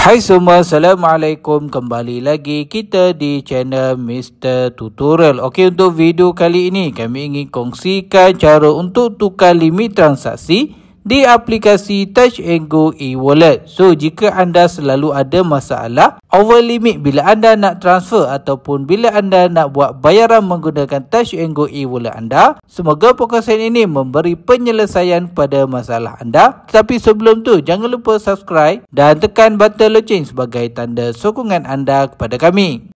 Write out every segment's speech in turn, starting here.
Hai semua, Assalamualaikum. Kembali lagi kita di channel Mr. Tutorial. Okey, untuk video kali ini kami ingin kongsikan cara untuk tukar limit transaksi di aplikasi Touch 'n Go e-wallet. So, jika anda selalu ada masalah over limit bila anda nak transfer ataupun bila anda nak buat bayaran menggunakan Touch 'n Go e-wallet anda, semoga podcast ini memberi penyelesaian pada masalah anda. Tapi sebelum tu, jangan lupa subscribe dan tekan button loceng sebagai tanda sokongan anda kepada kami.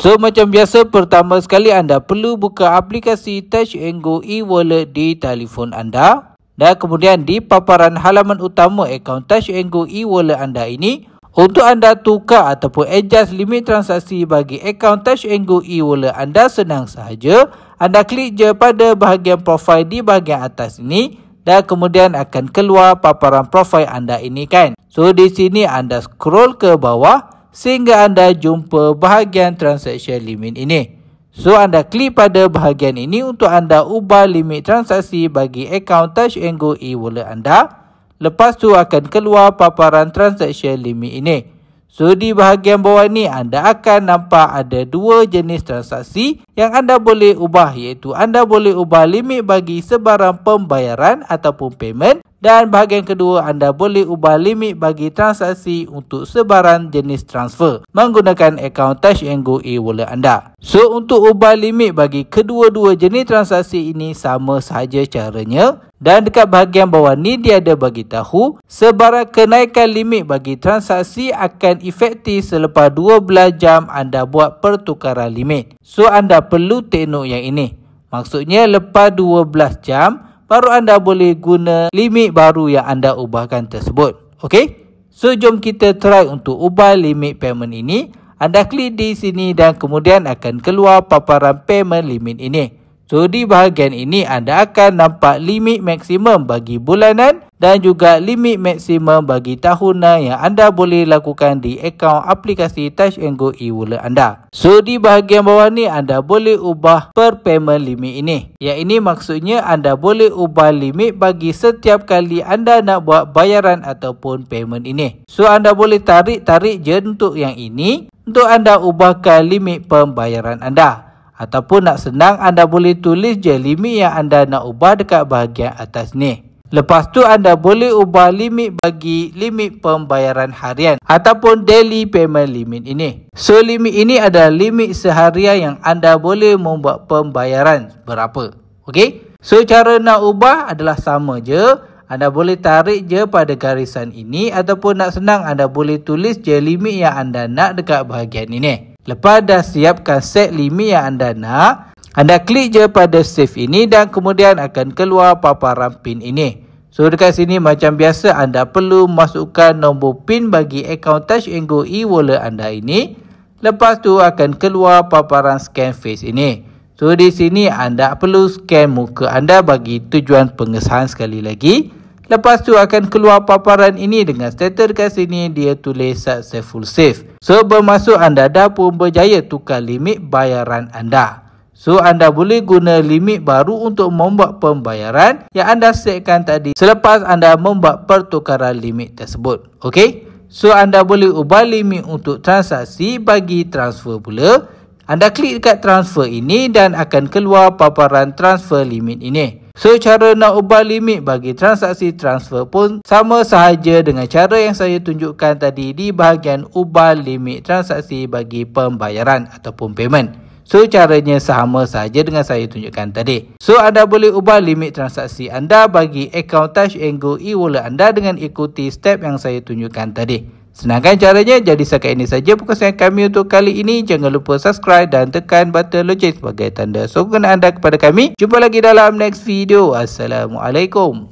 So, macam biasa, pertama sekali anda perlu buka aplikasi Touch 'n Go e-wallet di telefon anda. Dan kemudian di paparan halaman utama akaun Touch 'n Go e-wallet anda ini, untuk anda tukar ataupun adjust limit transaksi bagi akaun Touch 'n Go e-wallet anda senang sahaja. Anda klik je pada bahagian profil di bahagian atas ini dan kemudian akan keluar paparan profil anda ini kan. So, di sini anda scroll ke bawah sehingga anda jumpa bahagian transaction limit ini. So, anda klik pada bahagian ini untuk anda ubah limit transaksi bagi akaun Touch 'n Go e-wallet anda. Lepas tu akan keluar paparan transaction limit ini. So, di bahagian bawah ni anda akan nampak ada dua jenis transaksi yang anda boleh ubah, iaitu anda boleh ubah limit bagi sebarang pembayaran ataupun payment, dan bahagian kedua anda boleh ubah limit bagi transaksi untuk sebarang jenis transfer menggunakan akaun Touch 'n Go e-wallet anda. So, untuk ubah limit bagi kedua-dua jenis transaksi ini sama sahaja caranya. Dan dekat bahagian bawah ni dia ada bagi tahu sebarang kenaikan limit bagi transaksi akan efektif selepas 12 jam anda buat pertukaran limit. So, anda perlu take note yang ini. Maksudnya lepas 12 jam baru anda boleh guna limit baru yang anda ubahkan tersebut. Okey? So, jom kita try untuk ubah limit payment ini. Anda klik di sini dan kemudian akan keluar paparan payment limit ini. So, di bahagian ini anda akan nampak limit maksimum bagi bulanan dan juga limit maksimum bagi tahunan yang anda boleh lakukan di akaun aplikasi Touch 'n Go e-wallet anda. So, di bahagian bawah ni anda boleh ubah per payment limit ini. Yang ini maksudnya anda boleh ubah limit bagi setiap kali anda nak buat bayaran ataupun payment ini. So, anda boleh tarik je untuk yang ini untuk anda ubahkan limit pembayaran anda. Ataupun nak senang, anda boleh tulis je limit yang anda nak ubah dekat bahagian atas ni. Lepas tu anda boleh ubah limit bagi limit pembayaran harian ataupun daily payment limit ini. So, limit ini adalah limit seharian yang anda boleh membuat pembayaran berapa. Okey? So, cara nak ubah adalah sama je. Anda boleh tarik je pada garisan ini ataupun nak senang anda boleh tulis je limit yang anda nak dekat bahagian ini. Lepas dah siapkan set limit yang anda nak, anda klik je pada save ini dan kemudian akan keluar paparan PIN ini. So, dekat sini macam biasa anda perlu masukkan nombor PIN bagi akaun Touch 'n Go e-wallet anda ini. Lepas tu akan keluar paparan scan face ini. So, di sini anda perlu scan muka anda bagi tujuan pengesahan sekali lagi. Lepas tu akan keluar paparan ini dengan status dekat sini dia tulis successful save. So, bermaksud anda dah pun berjaya tukar limit bayaran anda. So, anda boleh guna limit baru untuk membuat pembayaran yang anda setkan tadi selepas anda membuat pertukaran limit tersebut. Okey? So, anda boleh ubah limit untuk transaksi bagi transfer pula. Anda klik dekat transfer ini dan akan keluar paparan transfer limit ini. So, cara nak ubah limit bagi transaksi transfer pun sama sahaja dengan cara yang saya tunjukkan tadi di bahagian ubah limit transaksi bagi pembayaran ataupun payment. So, caranya sama sahaja dengan saya tunjukkan tadi. So, anda boleh ubah limit transaksi anda bagi akaun Touch 'n Go e-wallet anda dengan ikuti step yang saya tunjukkan tadi. Senangkan caranya, jadi setakat ini saja perkongsian kami untuk kali ini. Jangan lupa subscribe dan tekan button loceng sebagai tanda sokongan anda kepada kami. Jumpa lagi dalam next video. Assalamualaikum.